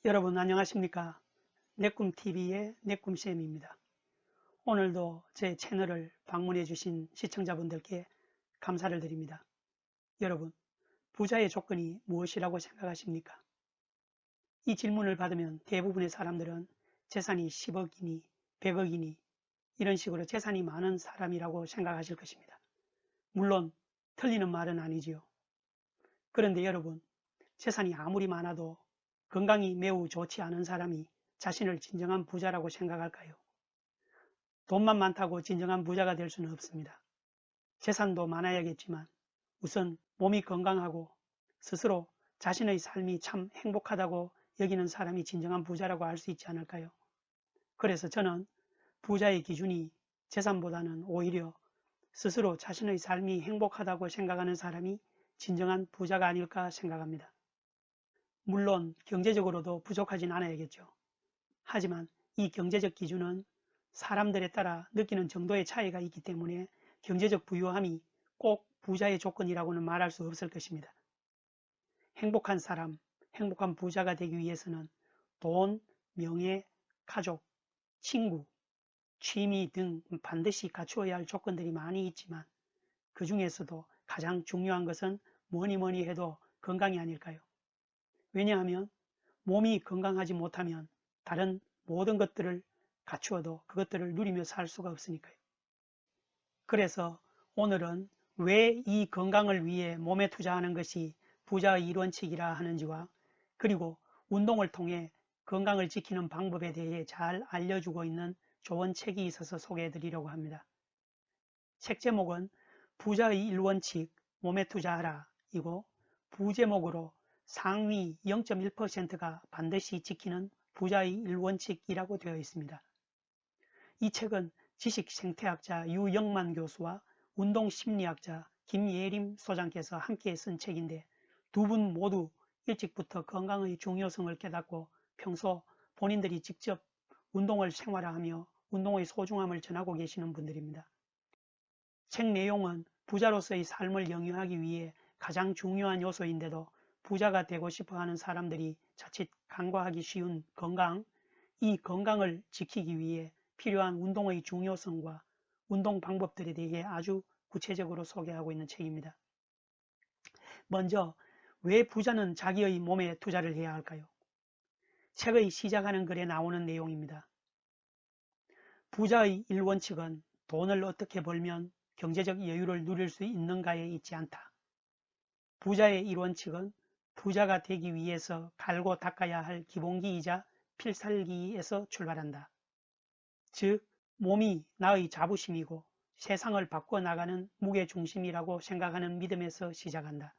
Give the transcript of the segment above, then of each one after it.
여러분 안녕하십니까? 내꿈TV의 내꿈쌤입니다. 오늘도 제 채널을 방문해 주신 시청자분들께 감사를 드립니다. 여러분, 부자의 조건이 무엇이라고 생각하십니까? 이 질문을 받으면 대부분의 사람들은 재산이 10억이니 100억이니 이런 식으로 재산이 많은 사람이라고 생각하실 것입니다. 물론 틀리는 말은 아니지요. 그런데 여러분, 재산이 아무리 많아도 건강이 매우 좋지 않은 사람이 자신을 진정한 부자라고 생각할까요? 돈만 많다고 진정한 부자가 될 수는 없습니다. 재산도 많아야겠지만 우선 몸이 건강하고 스스로 자신의 삶이 참 행복하다고 여기는 사람이 진정한 부자라고 할 수 있지 않을까요? 그래서 저는 부자의 기준이 재산보다는 오히려 스스로 자신의 삶이 행복하다고 생각하는 사람이 진정한 부자가 아닐까 생각합니다. 물론 경제적으로도 부족하진 않아야겠죠. 하지만 이 경제적 기준은 사람들에 따라 느끼는 정도의 차이가 있기 때문에 경제적 부유함이 꼭 부자의 조건이라고는 말할 수 없을 것입니다. 행복한 사람, 행복한 부자가 되기 위해서는 돈, 명예, 가족, 친구, 취미 등 반드시 갖추어야 할 조건들이 많이 있지만 그 중에서도 가장 중요한 것은 뭐니 해도 건강이 아닐까요? 왜냐하면 몸이 건강하지 못하면 다른 모든 것들을 갖추어도 그것들을 누리며 살 수가 없으니까요. 그래서 오늘은 왜 이 건강을 위해 몸에 투자하는 것이 부자의 일원칙이라 하는지와 그리고 운동을 통해 건강을 지키는 방법에 대해 잘 알려주고 있는 좋은 책이 있어서 소개해 드리려고 합니다. 책 제목은 부자의 일원칙 몸에 투자하라 이고 부제목으로 상위 0.1%가 반드시 지키는 부자의 일원칙이라고 되어 있습니다. 이 책은 지식생태학자 유영만 교수와 운동심리학자 김예림 소장께서 함께 쓴 책인데 두 분 모두 일찍부터 건강의 중요성을 깨닫고 평소 본인들이 직접 운동을 생활화하며 운동의 소중함을 전하고 계시는 분들입니다. 책 내용은 부자로서의 삶을 영위하기 위해 가장 중요한 요소인데도 부자가 되고 싶어 하는 사람들이 자칫 간과하기 쉬운 건강, 이 건강을 지키기 위해 필요한 운동의 중요성과 운동 방법들에 대해 아주 구체적으로 소개하고 있는 책입니다. 먼저 왜 부자는 자기의 몸에 투자를 해야 할까요? 책의 시작하는 글에 나오는 내용입니다. 부자의 일원칙은 돈을 어떻게 벌면 경제적 여유를 누릴 수 있는가에 있지 않다. 부자의 일원칙은 부자가 되기 위해서 갈고 닦아야 할 기본기이자 필살기에서 출발한다. 즉, 몸이 나의 자부심이고 세상을 바꿔나가는 무게중심이라고 생각하는 믿음에서 시작한다.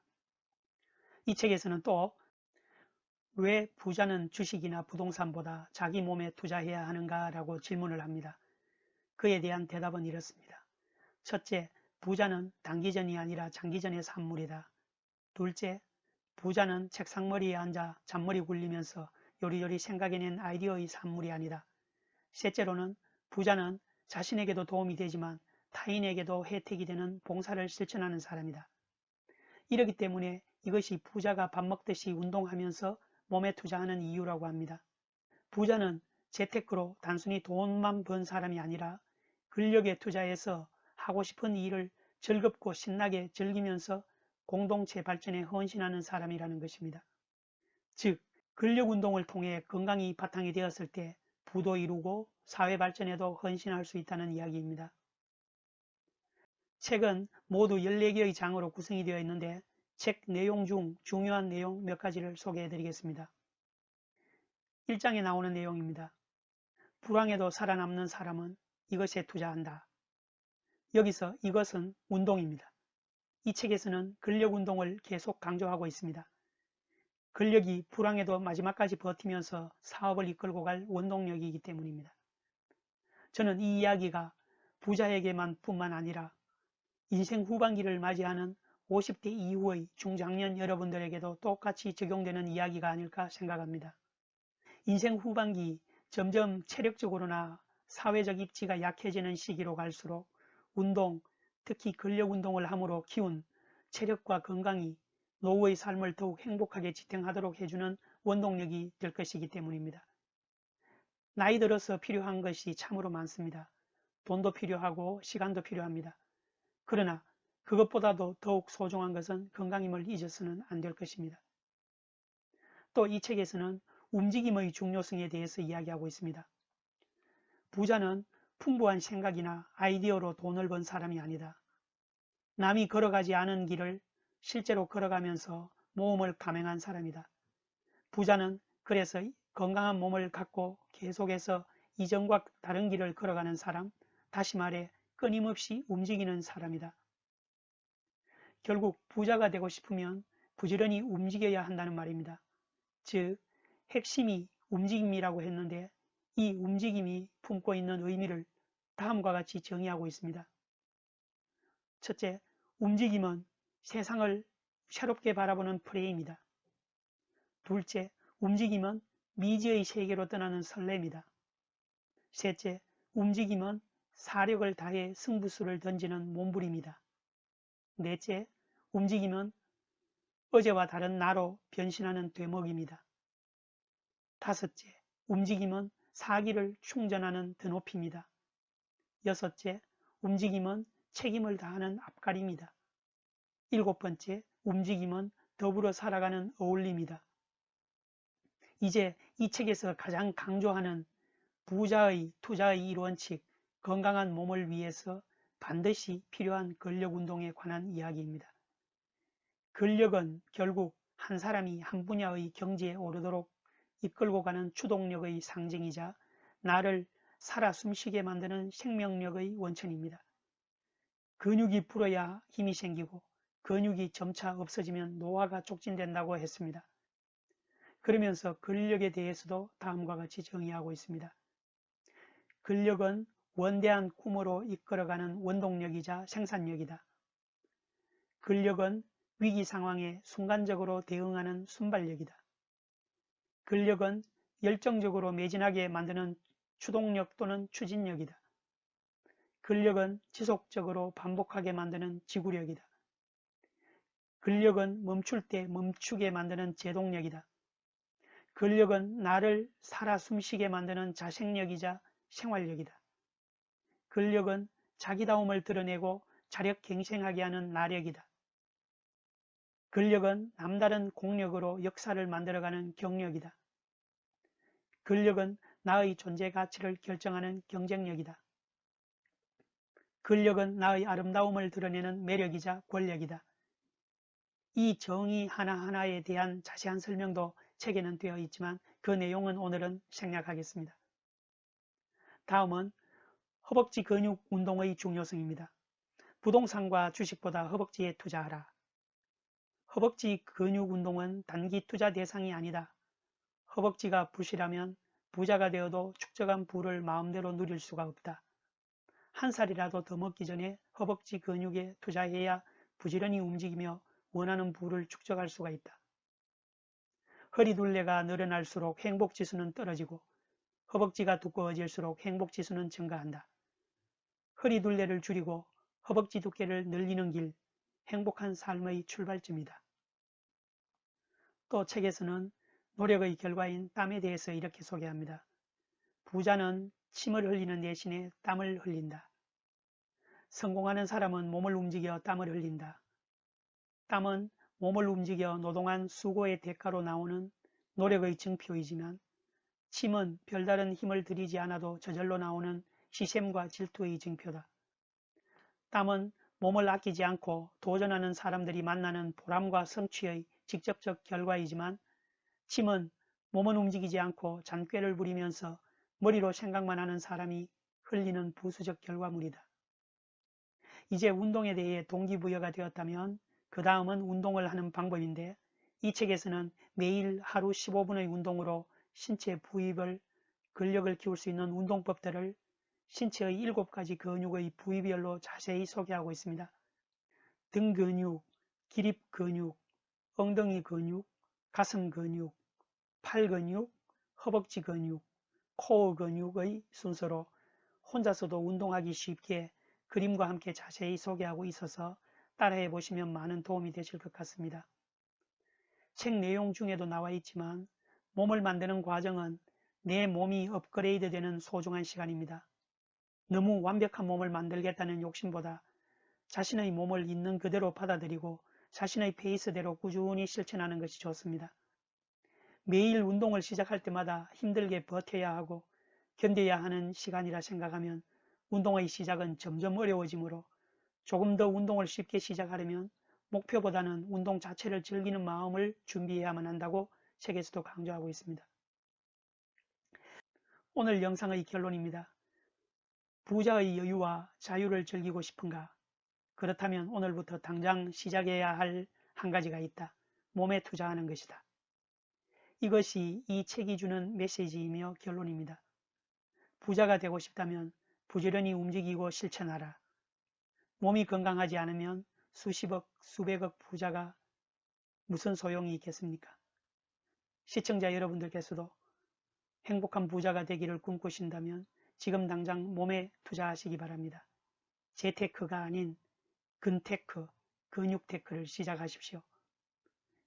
이 책에서는 또 왜 부자는 주식이나 부동산보다 자기 몸에 투자해야 하는가 라고 질문을 합니다. 그에 대한 대답은 이렇습니다. 첫째, 부자는 단기전이 아니라 장기전의 산물이다. 둘째, 부자는 책상머리에 앉아 잔머리 굴리면서 요리요리 생각해낸 아이디어의 산물이 아니다. 셋째로는 부자는 자신에게도 도움이 되지만 타인에게도 혜택이 되는 봉사를 실천하는 사람이다. 이렇기 때문에 이것이 부자가 밥 먹듯이 운동하면서 몸에 투자하는 이유라고 합니다. 부자는 재테크로 단순히 돈만 번 사람이 아니라 근력에 투자해서 하고 싶은 일을 즐겁고 신나게 즐기면서 공동체 발전에 헌신하는 사람이라는 것입니다. 즉, 근력 운동을 통해 건강이 바탕이 되었을 때 부도 이루고 사회 발전에도 헌신할 수 있다는 이야기입니다. 책은 모두 14개의 장으로 구성이 되어 있는데 책 내용 중 중요한 내용 몇 가지를 소개해 드리겠습니다. 1장에 나오는 내용입니다. 불황에도 살아남는 사람은 이것에 투자한다. 여기서 이것은 운동입니다. 이 책에서는 근력 운동을 계속 강조하고 있습니다. 근력이 불황에도 마지막까지 버티면서 사업을 이끌고 갈 원동력이기 때문입니다. 저는 이 이야기가 부자에게만 뿐만 아니라 인생 후반기를 맞이하는 50대 이후의 중장년 여러분들에게도 똑같이 적용되는 이야기가 아닐까 생각합니다. 인생 후반기 점점 체력적으로나 사회적 입지가 약해지는 시기로 갈수록 운동, 특히 근력 운동을 함으로 키운 체력과 건강이 노후의 삶을 더욱 행복하게 지탱하도록 해주는 원동력이 될 것이기 때문입니다. 나이 들어서 필요한 것이 참으로 많습니다. 돈도 필요하고 시간도 필요합니다. 그러나 그것보다도 더욱 소중한 것은 건강임을 잊어서는 안 될 것입니다. 또 이 책에서는 움직임의 중요성에 대해서 이야기하고 있습니다. 부자는 풍부한 생각이나 아이디어로 돈을 번 사람이 아니다. 남이 걸어가지 않은 길을 실제로 걸어가면서 모험을 감행한 사람이다. 부자는 그래서 건강한 몸을 갖고 계속해서 이전과 다른 길을 걸어가는 사람, 다시 말해 끊임없이 움직이는 사람이다. 결국 부자가 되고 싶으면 부지런히 움직여야 한다는 말입니다. 즉, 핵심이 움직임이라고 했는데 이 움직임이 품고 있는 의미를 다음과 같이 정의하고 있습니다. 첫째, 움직임은 세상을 새롭게 바라보는 프레임이다. 둘째, 움직임은 미지의 세계로 떠나는 설렘이다. 셋째, 움직임은 사력을 다해 승부수를 던지는 몸부림이다. 넷째, 움직임은 어제와 다른 나로 변신하는 되먹입니다. 다섯째, 움직임은 사기를 충전하는 드높이입니다. 여섯째, 움직임은 책임을 다하는 앞가림이다. 일곱 번째, 움직임은 더불어 살아가는 어울림이다. 이제 이 책에서 가장 강조하는 부자의 투자의 1원칙, 건강한 몸을 위해서 반드시 필요한 근력운동에 관한 이야기입니다. 근력은 결국 한 사람이 한 분야의 경지에 오르도록 이끌고 가는 추동력의 상징이자 나를 살아 숨쉬게 만드는 생명력의 원천입니다. 근육이 불어야 힘이 생기고 근육이 점차 없어지면 노화가 촉진된다고 했습니다. 그러면서 근력에 대해서도 다음과 같이 정의하고 있습니다. 근력은 원대한 꿈으로 이끌어가는 원동력이자 생산력이다. 근력은 위기 상황에 순간적으로 대응하는 순발력이다. 근력은 열정적으로 매진하게 만드는 추동력 또는 추진력이다. 근력은 지속적으로 반복하게 만드는 지구력이다. 근력은 멈출 때 멈추게 만드는 제동력이다. 근력은 나를 살아 숨쉬게 만드는 자생력이자 생활력이다. 근력은 자기다움을 드러내고 자력갱생하게 하는 나력이다. 근력은 남다른 공력으로 역사를 만들어가는 경력이다. 근력은 나의 존재 가치를 결정하는 경쟁력이다. 근력은 나의 아름다움을 드러내는 매력이자 권력이다. 이 정의 하나하나에 대한 자세한 설명도 책에는 되어 있지만 그 내용은 오늘은 생략하겠습니다. 다음은 허벅지 근육 운동의 중요성입니다. 부동산과 주식보다 허벅지에 투자하라. 허벅지 근육 운동은 단기 투자 대상이 아니다. 허벅지가 부실하면 부자가 되어도 축적한 부를 마음대로 누릴 수가 없다. 한 살이라도 더 먹기 전에 허벅지 근육에 투자해야 부지런히 움직이며 원하는 부를 축적할 수가 있다. 허리둘레가 늘어날수록 행복지수는 떨어지고 허벅지가 두꺼워질수록 행복지수는 증가한다. 허리둘레를 줄이고 허벅지 두께를 늘리는 길, 행복한 삶의 출발점이다. 또 책에서는 노력의 결과인 땀에 대해서 이렇게 소개합니다. 부자는 침을 흘리는 대신에 땀을 흘린다. 성공하는 사람은 몸을 움직여 땀을 흘린다. 땀은 몸을 움직여 노동한 수고의 대가로 나오는 노력의 증표이지만 침은 별다른 힘을 들이지 않아도 저절로 나오는 시샘과 질투의 증표다. 땀은 몸을 아끼지 않고 도전하는 사람들이 만나는 보람과 성취의 직접적 결과이지만 침은 몸은 움직이지 않고 잔꾀를 부리면서 머리로 생각만 하는 사람이 흘리는 부수적 결과물이다. 이제 운동에 대해 동기부여가 되었다면 그 다음은 운동을 하는 방법인데 이 책에서는 매일 하루 15분의 운동으로 신체 부위별 근력을 키울 수 있는 운동법들을 신체의 7가지 근육의 부위별로 자세히 소개하고 있습니다. 등 근육, 기립 근육, 엉덩이 근육, 가슴 근육, 팔 근육, 허벅지 근육, 코어 근육의 순서로 혼자서도 운동하기 쉽게 그림과 함께 자세히 소개하고 있어서 따라해 보시면 많은 도움이 되실 것 같습니다. 책 내용 중에도 나와 있지만 몸을 만드는 과정은 내 몸이 업그레이드 되는 소중한 시간입니다. 너무 완벽한 몸을 만들겠다는 욕심보다 자신의 몸을 있는 그대로 받아들이고 자신의 페이스대로 꾸준히 실천하는 것이 좋습니다. 매일 운동을 시작할 때마다 힘들게 버텨야 하고 견뎌야 하는 시간이라 생각하면 운동의 시작은 점점 어려워지므로 조금 더 운동을 쉽게 시작하려면 목표보다는 운동 자체를 즐기는 마음을 준비해야만 한다고 책에서도 강조하고 있습니다. 오늘 영상의 결론입니다. 부자의 여유와 자유를 즐기고 싶은가? 그렇다면 오늘부터 당장 시작해야 할 한 가지가 있다. 몸에 투자하는 것이다. 이것이 이 책이 주는 메시지이며 결론입니다. 부자가 되고 싶다면 부지런히 움직이고 실천하라. 몸이 건강하지 않으면 수십억, 수백억 부자가 무슨 소용이 있겠습니까? 시청자 여러분들께서도 행복한 부자가 되기를 꿈꾸신다면 지금 당장 몸에 투자하시기 바랍니다. 재테크가 아닌 근테크, 근육테크를 시작하십시오.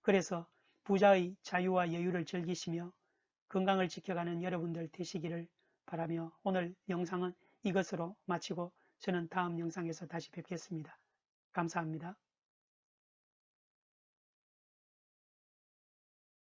그래서 부자의 자유와 여유를 즐기시며 건강을 지켜가는 여러분들 되시기를 바라며 오늘 영상은 이것으로 마치고 저는 다음 영상에서 다시 뵙겠습니다. 감사합니다.